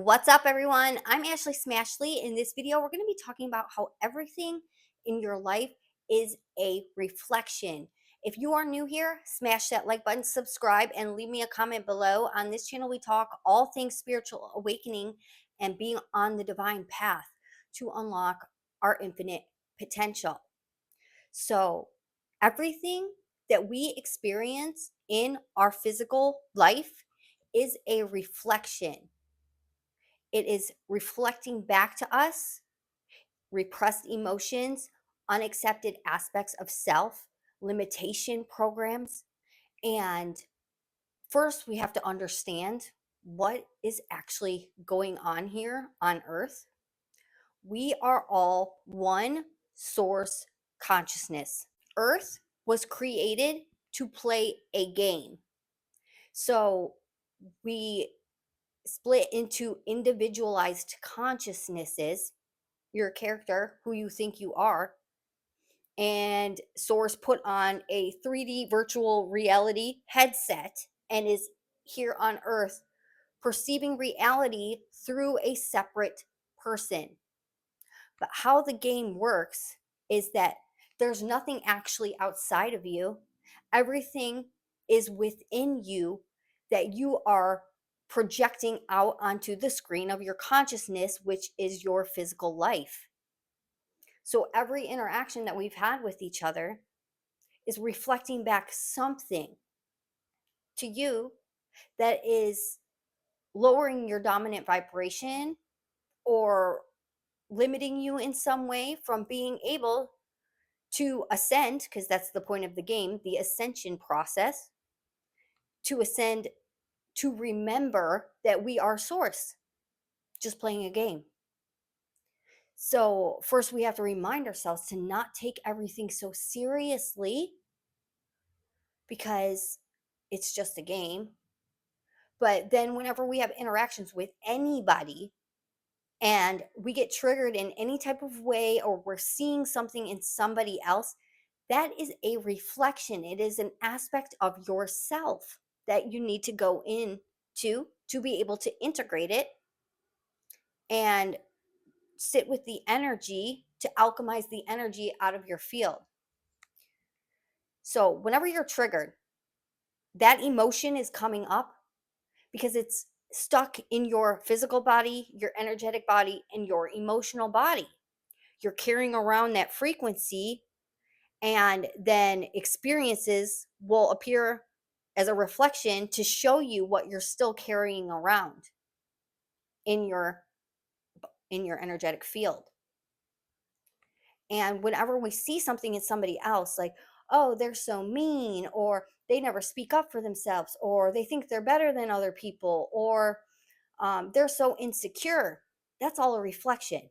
What's up, everyone? I'm Ashley Smashley. In this video, we're going to be talking about how everything in your life is a reflection. If you are new here, smash that like button, subscribe, and leave me a comment below. On this channel, we talk all things spiritual awakening and being on the divine path to unlock our infinite potential. So, everything that we experience in our physical life is a reflection. It is reflecting back to us repressed emotions, unaccepted aspects of self, limitation programs. And first, we have to understand what is actually going on here on earth. We are all one source consciousness. Earth was created to play a game. So we split into individualized consciousnesses, your character, who you think you are, and Source put on a 3D virtual reality headset and is here on Earth perceiving reality through a separate person. But how the game works is that there's nothing actually outside of you, everything is within you that you are projecting out onto the screen of your consciousness, which is your physical life. So every interaction that we've had with each other is reflecting back something to you that is lowering your dominant vibration or limiting you in some way from being able to ascend, because that's the point of the game, the ascension process, to ascend, to remember that we are source, just playing a game. So, first, we have to remind ourselves to not take everything so seriously because it's just a game. But then, whenever we have interactions with anybody and we get triggered in any type of way, or we're seeing something in somebody else, that is a reflection. It is an aspect of yourself that you need to go in to be able to integrate it and sit with the energy to alchemize the energy out of your field. So, whenever you're triggered, that emotion is coming up because it's stuck in your physical body, your energetic body, and your emotional body. You're carrying around that frequency, and then experiences will appear as a reflection to show you what you're still carrying around in your energetic field. And whenever we see something in somebody else, like, oh, they're so mean, or they never speak up for themselves, or they think they're better than other people, or they're so insecure, that's all a reflection.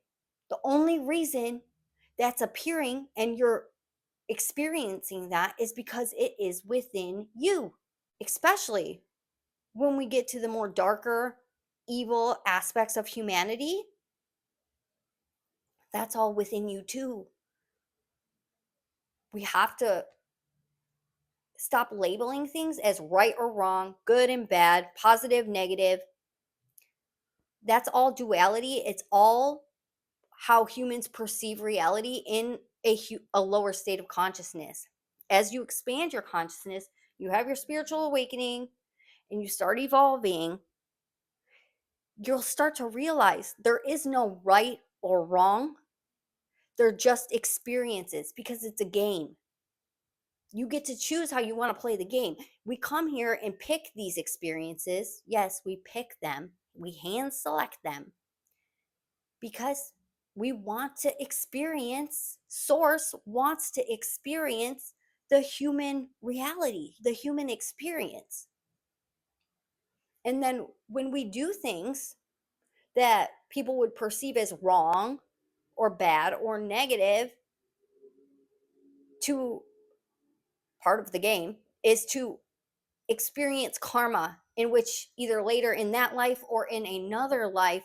The only reason that's appearing and you're experiencing that is because it is within you, especially when we get to the more darker, evil aspects of humanity. That's all within you too. We have to stop labeling things as right or wrong, good and bad, positive, negative. That's all duality. It's all how humans perceive reality in a lower state of consciousness. As you expand your consciousness, you have your spiritual awakening and you start evolving, you'll start to realize there is no right or wrong. They're just experiences because it's a game. You get to choose how you want to play the game. We come here and pick these experiences. Yes, we pick them, we hand select them because we want to experience, Source wants to experience the human reality, the human experience. And then when we do things that people would perceive as wrong or bad or negative, to part of the game is to experience karma, in which either later in that life or in another life,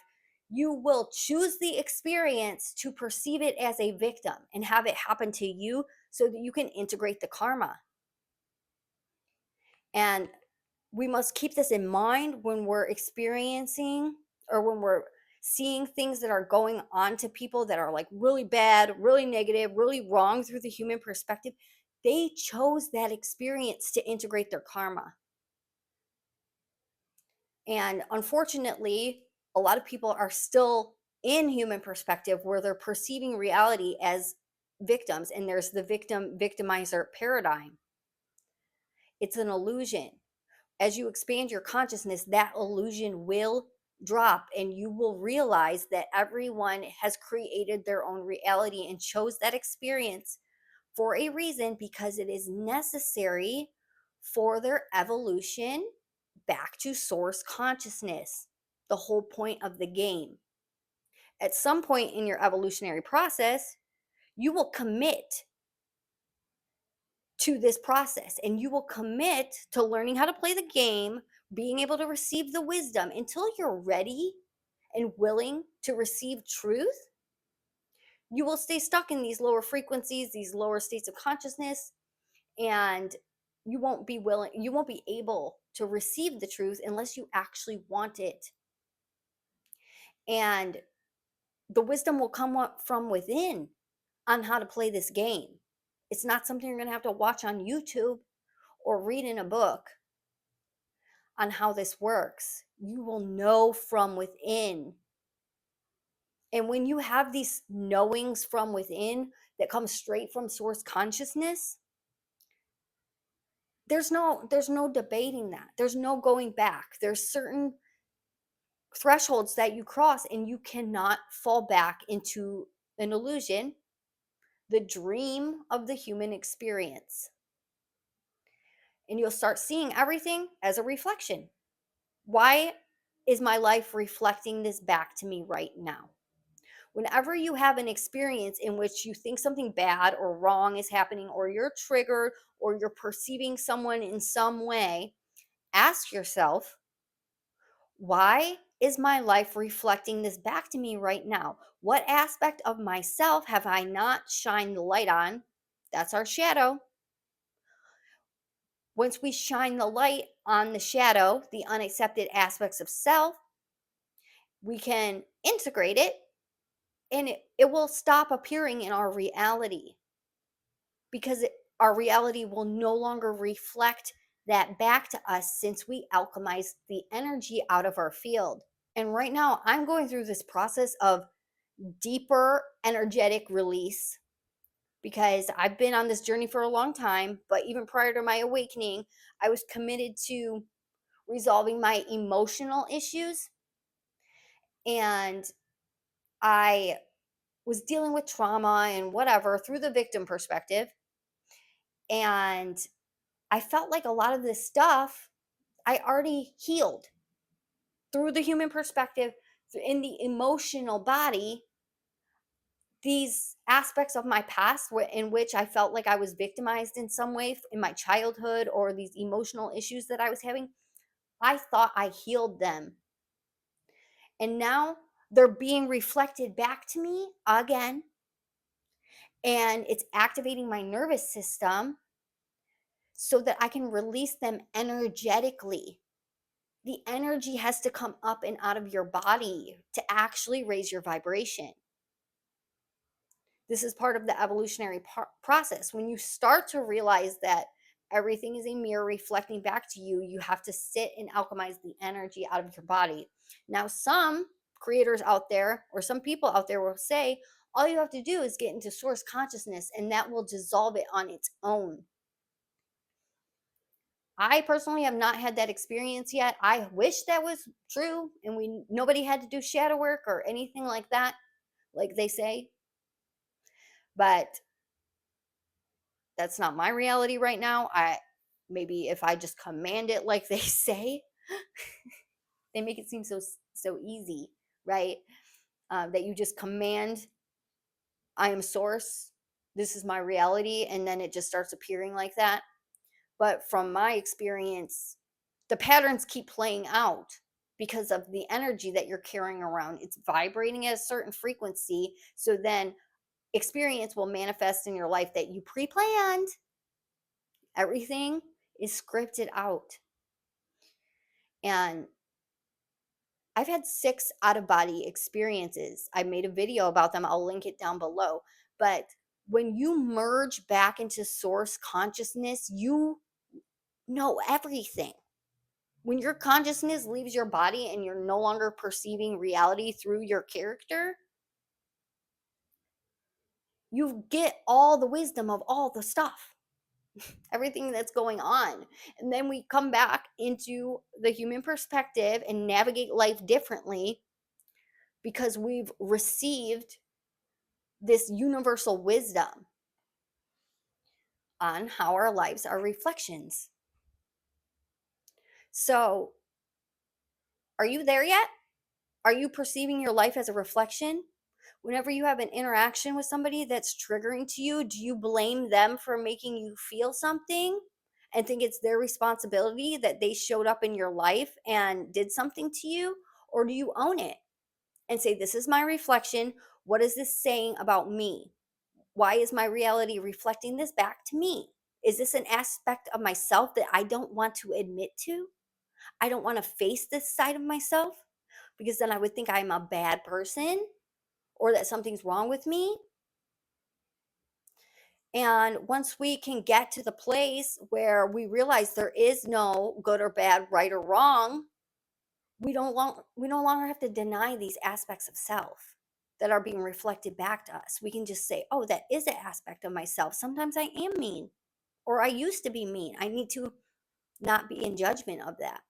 you will choose the experience to perceive it as a victim and have it happen to you so that you can integrate the karma. And we must keep this in mind when we're experiencing or when we're seeing things that are going on to people that are like really bad, really negative, really wrong through the human perspective, they chose that experience to integrate their karma. And unfortunately, a lot of people are still in human perspective where they're perceiving reality as victims, and there's the victim victimizer paradigm. It's an illusion. As you expand your consciousness, that illusion will drop, and you will realize that everyone has created their own reality and chose that experience for a reason, because it is necessary for their evolution back to source consciousness, the whole point of the game. At some point in your evolutionary process, you will commit to this process, and you will commit to learning how to play the game, being able to receive the wisdom. Until you're ready and willing to receive truth, you will stay stuck in these lower frequencies, these lower states of consciousness, and you won't be able to receive the truth unless you actually want it. And the wisdom will come up from within on how to play this game. It's not something you're going to have to watch on YouTube or read in a book on how this works. You will know from within. And when you have these knowings from within that come straight from source consciousness, there's no debating that. There's no going back. There's certain thresholds that you cross, and you cannot fall back into an illusion, the dream of the human experience. And you'll start seeing everything as a reflection. Why is my life reflecting this back to me right now? Whenever you have an experience in which you think something bad or wrong is happening, or you're triggered, or you're perceiving someone in some way, ask yourself, why is my life reflecting this back to me right now? What aspect of myself have I not shined the light on? That's our shadow. Once we shine the light on the shadow, the unaccepted aspects of self, we can integrate it, and it will stop appearing in our reality, because our reality will no longer reflect that back to us, since we alchemize the energy out of our field. And right now, I'm going through this process of deeper energetic release, because I've been on this journey for a long time. But even prior to my awakening, I was committed to resolving my emotional issues. And I was dealing with trauma and whatever through the victim perspective. And I felt like a lot of this stuff I already healed through the human perspective, in the emotional body. These aspects of my past in which I felt like I was victimized in some way in my childhood, or these emotional issues that I was having, I thought I healed them. And now they're being reflected back to me again. And it's activating my nervous system so that I can release them energetically. The energy has to come up and out of your body to actually raise your vibration. This is part of the evolutionary process. When you start to realize that everything is a mirror reflecting back to you, you have to sit and alchemize the energy out of your body. Now, some creators out there, or some people out there, will say all you have to do is get into source consciousness, and that will dissolve it on its own. I personally have not had that experience yet. I wish that was true, and nobody had to do shadow work or anything like that, like they say. But that's not my reality right now. Maybe if I just command it like they say, they make it seem so easy, right? That you just command, I am source, this is my reality, and then it just starts appearing like that. But from my experience, the patterns keep playing out because of the energy that you're carrying around. It's vibrating at a certain frequency. So then experience will manifest in your life that you pre-planned. Everything is scripted out. And I've had 6 out-of-body experiences. I made a video about them, I'll link it down below, but when you merge back into source consciousness, you know everything. When your consciousness leaves your body and you're no longer perceiving reality through your character, you get all the wisdom of all the stuff, everything that's going on. And then we come back into the human perspective and navigate life differently because we've received this universal wisdom on how our lives are reflections. So, are you there yet? Are you perceiving your life as a reflection? Whenever you have an interaction with somebody that's triggering to you, do you blame them for making you feel something and think it's their responsibility that they showed up in your life and did something to you? Or do you own it and say, this is my reflection? What is this saying about me? Why is my reality reflecting this back to me? Is this an aspect of myself that I don't want to admit to? I don't want to face this side of myself because then I would think I'm a bad person or that something's wrong with me. And once we can get to the place where we realize there is no good or bad, right or wrong, we no longer have to deny these aspects of self that are being reflected back to us. We can just say, "Oh, that is an aspect of myself. Sometimes I am mean, or I used to be mean. I need to not be in judgment of that."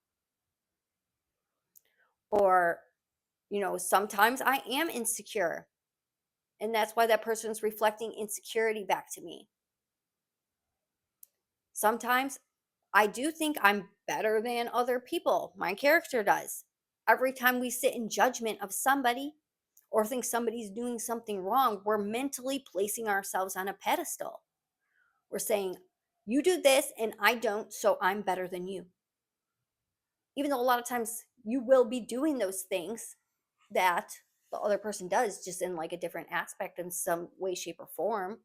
Or, sometimes I am insecure, and that's why that person's reflecting insecurity back to me. Sometimes I do think I'm better than other people. My character does. Every time we sit in judgment of somebody or think somebody's doing something wrong, we're mentally placing ourselves on a pedestal. We're saying, you do this and I don't, so I'm better than you. Even though a lot of times you will be doing those things that the other person does, just in like a different aspect in some way, shape, or form.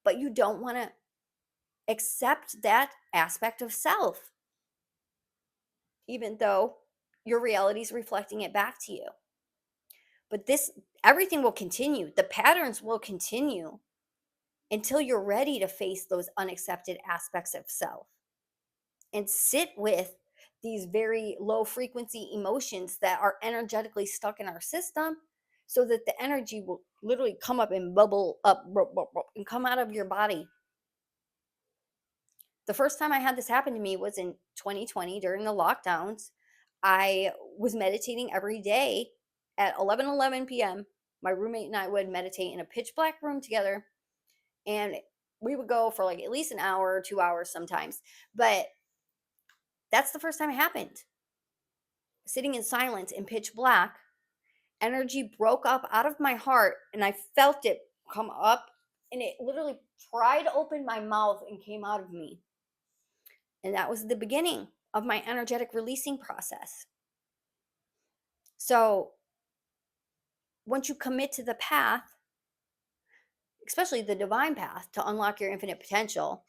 But you don't want to accept that aspect of self, even though your reality is reflecting it back to you. But everything will continue. The patterns will continue until you're ready to face those unaccepted aspects of self and sit with these very low frequency emotions that are energetically stuck in our system so that the energy will literally come up and bubble up and come out of your body. The first time I had this happen to me was in 2020 during the lockdowns. I was meditating every day at 11 p.m. My roommate and I would meditate in a pitch black room together, and we would go for like at least an hour or 2 hours sometimes. But that's the first time it happened. Sitting in silence in pitch black, energy broke up out of my heart, and I felt it come up, and it literally pried open my mouth and came out of me. And that was the beginning of my energetic releasing process. So once you commit to the path, especially the divine path to unlock your infinite potential,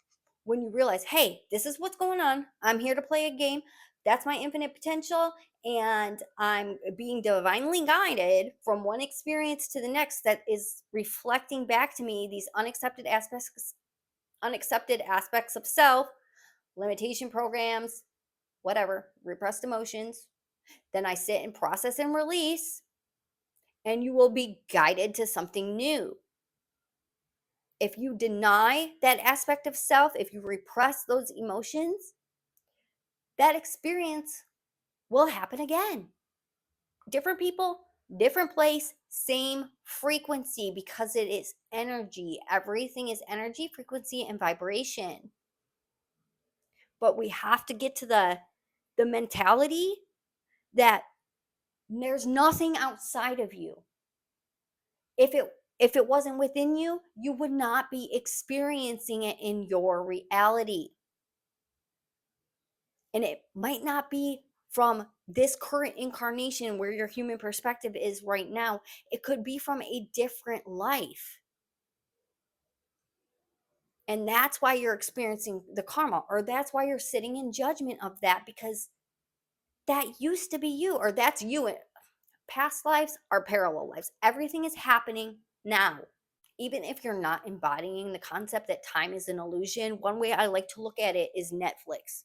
when you realize, hey, this is what's going on, I'm here to play a game, that's my infinite potential, and I'm being divinely guided from one experience to the next that is reflecting back to me these unaccepted aspects of self, limitation programs, whatever, repressed emotions. Then I sit and process and release, and you will be guided to something new. If you deny that aspect of self, if you repress those emotions, that experience will happen again. Different people, different place, same frequency, because it is energy. Everything is energy, frequency, and vibration. But we have to get to the mentality that there's nothing outside of you. If it wasn't within you, you would not be experiencing it in your reality. And it might not be from this current incarnation where your human perspective is right now. It could be from a different life. And that's why you're experiencing the karma, or that's why you're sitting in judgment of that, because that used to be you, or that's you. Past lives are parallel lives. Everything is happening now. Even if you're not embodying the concept that time is an illusion, one way I like to look at it is Netflix.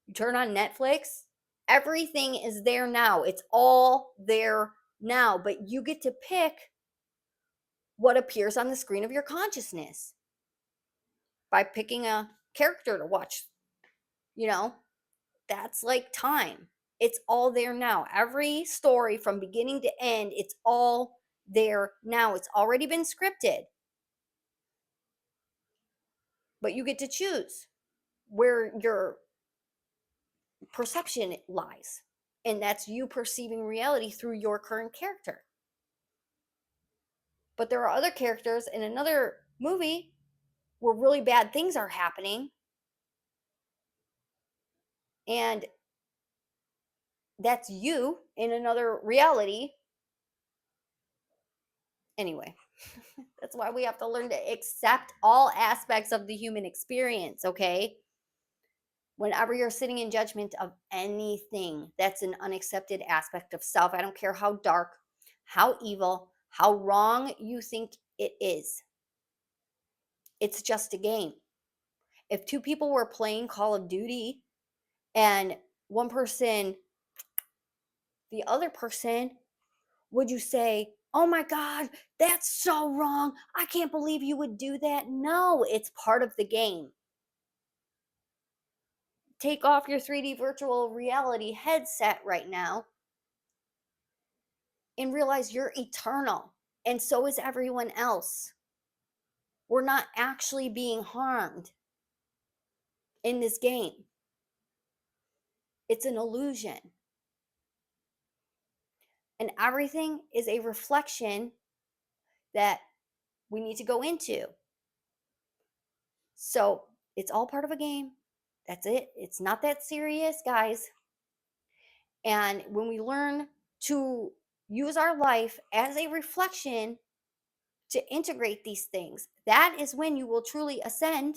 You turn on Netflix, everything is there now. It's all there now, but you get to pick what appears on the screen of your consciousness by picking a character to watch. You know, that's like time. It's all there now. Every story from beginning to end, it's all there now. It's already been scripted, but you get to choose where your perception lies. And that's you perceiving reality through your current character. But there are other characters in another movie where really bad things are happening, and that's you in another reality. Anyway, that's why we have to learn to accept all aspects of the human experience, okay? Whenever you're sitting in judgment of anything, that's an unaccepted aspect of self. I don't care how dark, how evil, how wrong you think it is. It's just a game. If two people were playing Call of Duty and one person, the other person, would you say, "Oh my God, that's so wrong. I can't believe you would do that"? No, it's part of the game. Take off your 3D virtual reality headset right now and realize you're eternal. And so is everyone else. We're not actually being harmed in this game, it's an illusion. And everything is a reflection that we need to go into. So it's all part of a game. That's it. It's not that serious, guys. And when we learn to use our life as a reflection to integrate these things, that is when you will truly ascend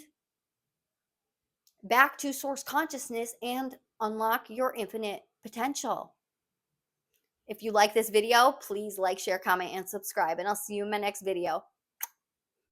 back to source consciousness and unlock your infinite potential. If you like this video, please like, share, comment, and subscribe. And I'll see you in my next video.